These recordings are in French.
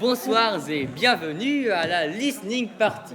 Bonsoir et bienvenue à la Listening Party.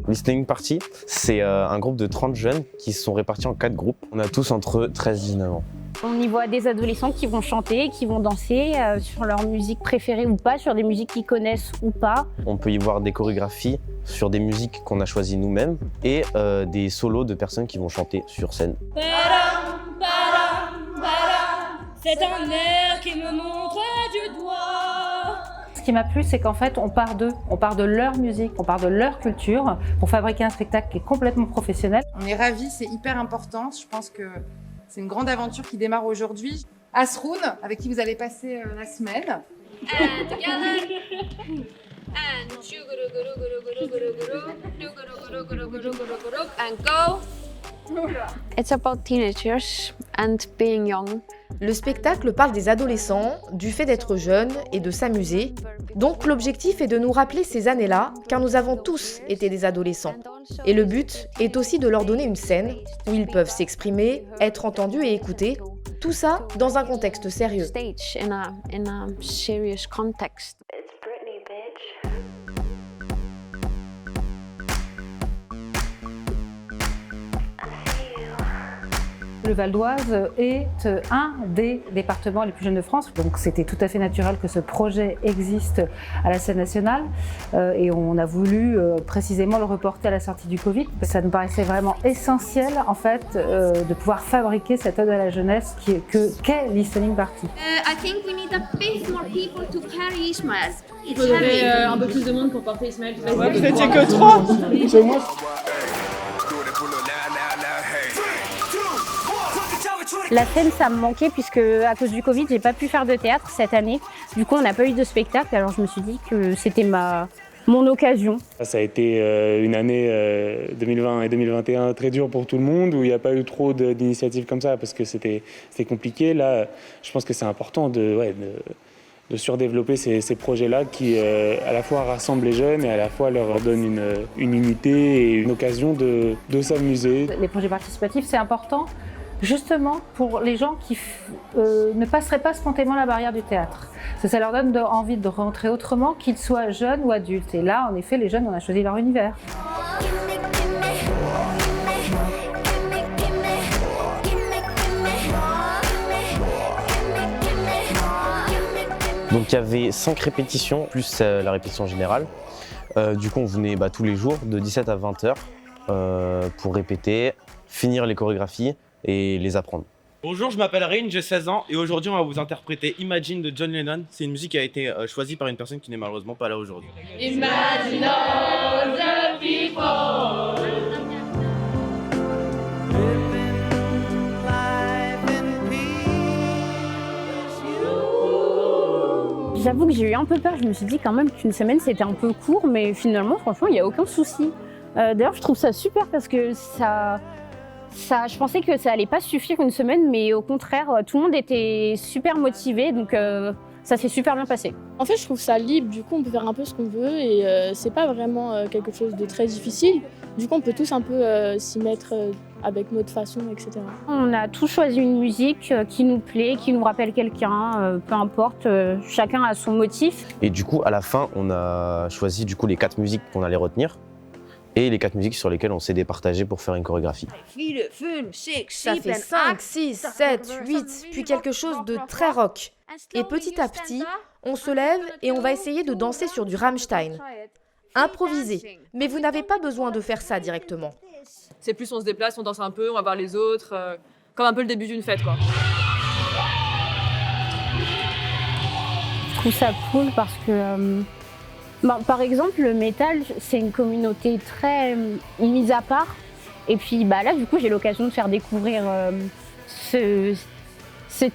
Listening Party, c'est un groupe de 30 jeunes qui se sont répartis en 4 groupes. On a tous entre 13 et 19 ans. On y voit des adolescents qui vont chanter, qui vont danser sur leur musique préférée ou pas, sur des musiques qu'ils connaissent ou pas. On peut y voir des chorégraphies sur des musiques qu'on a choisies nous-mêmes et des solos de personnes qui vont chanter sur scène. Badam, badam, badam, c'est un air qui me montre du doigt. Ce qui m'a plu, c'est qu'en fait, on part d'eux, on part de leur musique, on part de leur culture pour fabriquer un spectacle qui est complètement professionnel. On est ravis, c'est hyper important. Je pense que c'est une grande aventure qui démarre aujourd'hui. Asroun, avec qui vous allez passer la semaine. And together. And go. It's about teenagers and being young. Le spectacle parle des adolescents, du fait d'être jeune et de s'amuser. Donc l'objectif est de nous rappeler ces années-là, car nous avons tous été des adolescents. Et le but est aussi de leur donner une scène où ils peuvent s'exprimer, être entendus et écoutés. Tout ça dans un contexte sérieux. Stage in a serious context. Le Val d'Oise est un des départements les plus jeunes de France, donc c'était tout à fait naturel que ce projet existe à la scène nationale et on a voulu précisément le reporter à la sortie du Covid. Ça nous paraissait vraiment essentiel en fait de pouvoir fabriquer cette ode à la jeunesse qu'est Listening Party. I think we need a bit more people to carry Ismaël. Il faudrait un peu plus de monde pour porter Ismaël. Ouais, vous n'étiez que 3. C'est moi. La scène, ça me manquait puisque à cause du Covid, j'ai pas pu faire de théâtre cette année. Du coup, on n'a pas eu de spectacle, alors je me suis dit que c'était mon occasion. Ça a été une année 2020 et 2021 très dure pour tout le monde, où il n'y a pas eu trop d'initiatives comme ça parce que c'était compliqué. Là, je pense que c'est important de surdévelopper ces projets-là qui à la fois rassemblent les jeunes et à la fois leur donnent une unité et une occasion de s'amuser. Les projets participatifs, c'est important justement pour les gens qui ne passeraient pas spontanément la barrière du théâtre. Ça leur donne envie de rentrer autrement, qu'ils soient jeunes ou adultes. Et là, en effet, les jeunes, on a choisi leur univers. Donc il y avait 5 répétitions, plus la répétition générale. Du coup, on venait tous les jours de 17 à 20 heures pour répéter, finir les chorégraphies et les apprendre. Bonjour, je m'appelle Rain, j'ai 16 ans et aujourd'hui on va vous interpréter Imagine de John Lennon. C'est une musique qui a été choisie par une personne qui n'est malheureusement pas là aujourd'hui. Imagine all the people. J'avoue que j'ai eu un peu peur, je me suis dit quand même qu'une semaine c'était un peu court, mais finalement, franchement, il n'y a aucun souci. D'ailleurs, je trouve ça super parce que je pensais que ça allait pas suffire une semaine, mais au contraire, tout le monde était super motivé, donc ça s'est super bien passé. En fait, je trouve ça libre, du coup on peut faire un peu ce qu'on veut et c'est pas vraiment quelque chose de très difficile. Du coup on peut tous un peu s'y mettre avec notre façon, etc. On a tous choisi une musique qui nous plaît, qui nous rappelle quelqu'un, peu importe, chacun a son motif. Et du coup, à la fin, on a choisi les 4 musiques qu'on allait retenir et les 4 musiques sur lesquelles on s'est départagé pour faire une chorégraphie. Ça fait 5, 6, 7, 8, puis quelque chose de très rock. Et petit à petit, on se lève et on va essayer de danser sur du Rammstein. Improviser, mais vous n'avez pas besoin de faire ça directement. C'est plus on se déplace, on danse un peu, on va voir les autres, comme un peu le début d'une fête quoi. Je trouve ça cool parce que, par exemple, le métal, c'est une communauté très mise à part. Et puis là, du coup, j'ai l'occasion de faire découvrir ce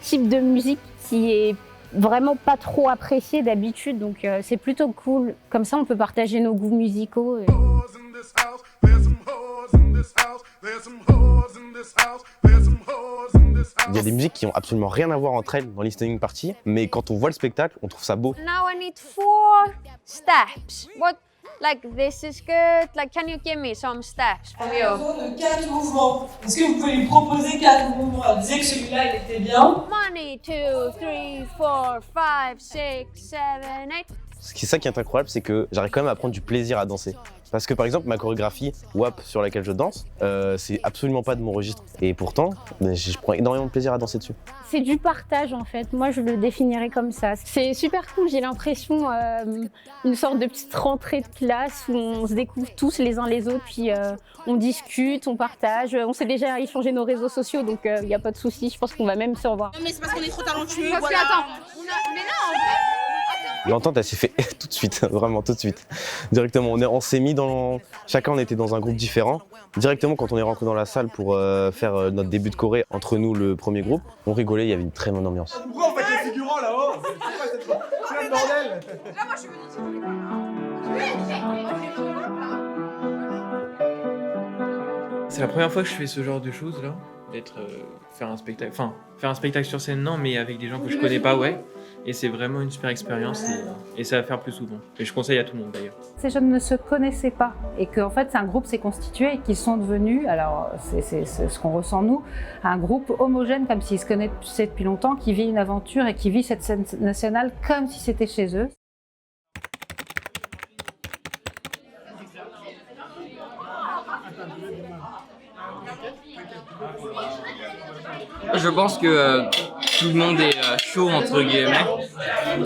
type de musique qui est vraiment pas trop apprécié d'habitude, donc c'est plutôt cool. Comme ça, on peut partager nos goûts musicaux. Il y a des musiques qui ont absolument rien à voir entre elles dans listening party, mais quand on voit le spectacle, on trouve ça beau. Now I need 4 steps. What, like this is good. Like, can you give me some steps from you? besoin de 4 mouvements. Est-ce que vous pouvez lui proposer 4 mouvements? Elle disait que celui-là, il était bien. 1, 2, 3, 4, 5, 6, 7, 8. C'est ça qui est incroyable, c'est que j'arrive quand même à prendre du plaisir à danser. Parce que par exemple, ma chorégraphie WAP sur laquelle je danse, c'est absolument pas de mon registre. Et pourtant, je prends énormément de plaisir à danser dessus. C'est du partage en fait, moi je le définirais comme ça. C'est super cool, j'ai l'impression une sorte de petite rentrée de classe où on se découvre tous les uns les autres, puis on discute, on partage. On s'est déjà échangé nos réseaux sociaux, donc il n'y a pas de souci, je pense qu'on va même se revoir. Non mais c'est parce qu'on est trop talentueux, Parce voilà. que, attends, mais non, en vrai. L'entente, elle s'est fait tout de suite, vraiment tout de suite. Directement, on s'est mis dans... Chacun, on était dans un groupe différent. Directement, quand on est rentré dans la salle pour faire notre début de choré, entre nous, le premier groupe, on rigolait, il y avait une très bonne ambiance. Pourquoi on fait les figurants là-haut? C'est le bordel. Là, moi, je suis venue C'est la première fois que je fais ce genre de choses là, faire un spectacle sur scène non, mais avec des gens que je connais pas, ouais. Et c'est vraiment une super expérience et ça va faire plus souvent. Et je conseille à tout le monde d'ailleurs. Ces jeunes ne se connaissaient pas et qu'en fait un groupe s'est constitué et qu'ils sont devenus, alors c'est ce qu'on ressent nous, un groupe homogène comme s'ils se connaissaient depuis longtemps, qui vit une aventure et qui vit cette scène nationale comme si c'était chez eux. Je pense que tout le monde est chaud entre guillemets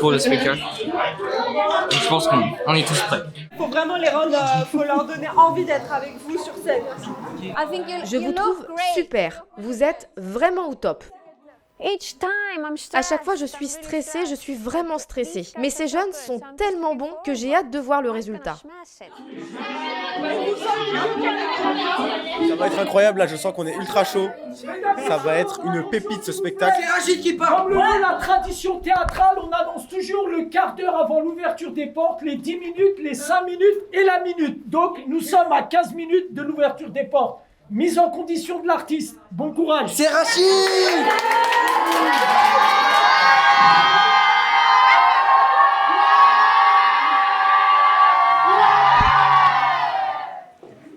pour le spectacle. Donc je pense qu'on est tous prêts. Faut vraiment les rendre, faut leur donner envie d'être avec vous sur scène. Je vous trouve super. Vous êtes vraiment au top. À chaque fois, je suis stressée, je suis vraiment stressée. Mais ces jeunes sont tellement bons que j'ai hâte de voir le résultat. Ça va être incroyable, là je sens qu'on est ultra chaud. Ça va être une pépite ce spectacle. C'est Rachid qui parle. Comme la tradition théâtrale, on annonce toujours le quart d'heure avant l'ouverture des portes, les 10 minutes, les 5 minutes et la minute. Donc nous sommes à 15 minutes de l'ouverture des portes. Mise en condition de l'artiste. Bon courage. C'est Rachid.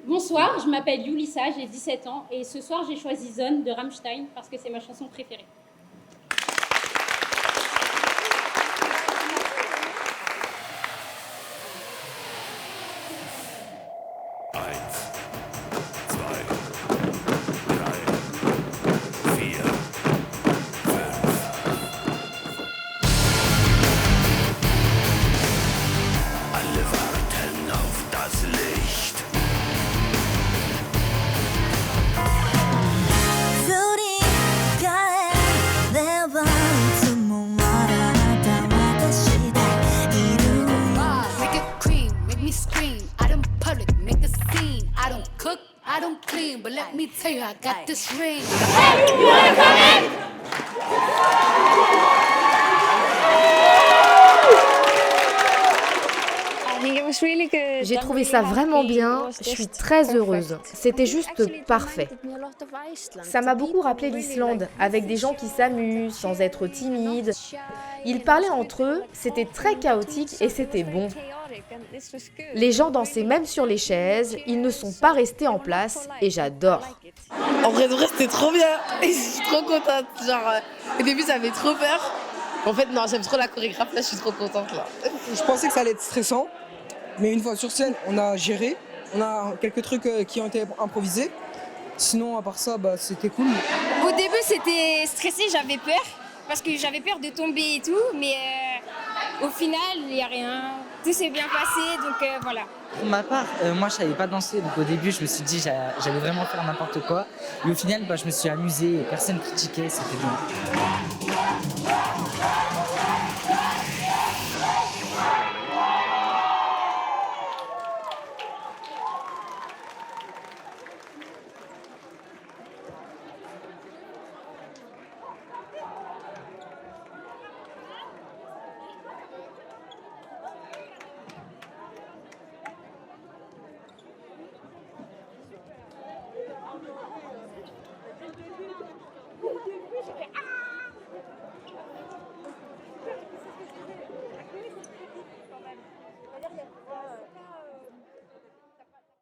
Bonsoir, je m'appelle Yulissa, j'ai 17 ans et ce soir j'ai choisi Zone de Rammstein parce que c'est ma chanson préférée. But let me tell you, I got this ring. J'ai trouvé ça vraiment bien, je suis très heureuse. C'était juste parfait. Ça m'a beaucoup rappelé l'Islande, avec des gens qui s'amusent, sans être timides. Ils parlaient entre eux, c'était très chaotique et c'était bon. Les gens dansaient même sur les chaises, ils ne sont pas restés en place et j'adore. En vrai, c'était trop bien et je suis trop contente. Genre, au début, ça avait trop peur. En fait, non, j'aime trop la chorégraphe, là, je suis trop contente, là. Je pensais que ça allait être stressant, mais une fois sur scène, on a géré. On a quelques trucs qui ont été improvisés. Sinon, à part ça, c'était cool. Au début, c'était stressé, j'avais peur, parce que j'avais peur de tomber et tout, mais au final, il n'y a rien. Tout s'est bien passé, donc voilà. Pour ma part, moi je savais pas danser, donc au début je me suis dit j'allais vraiment faire n'importe quoi. Et au final, je me suis amusé, personne critiquait, c'était bien.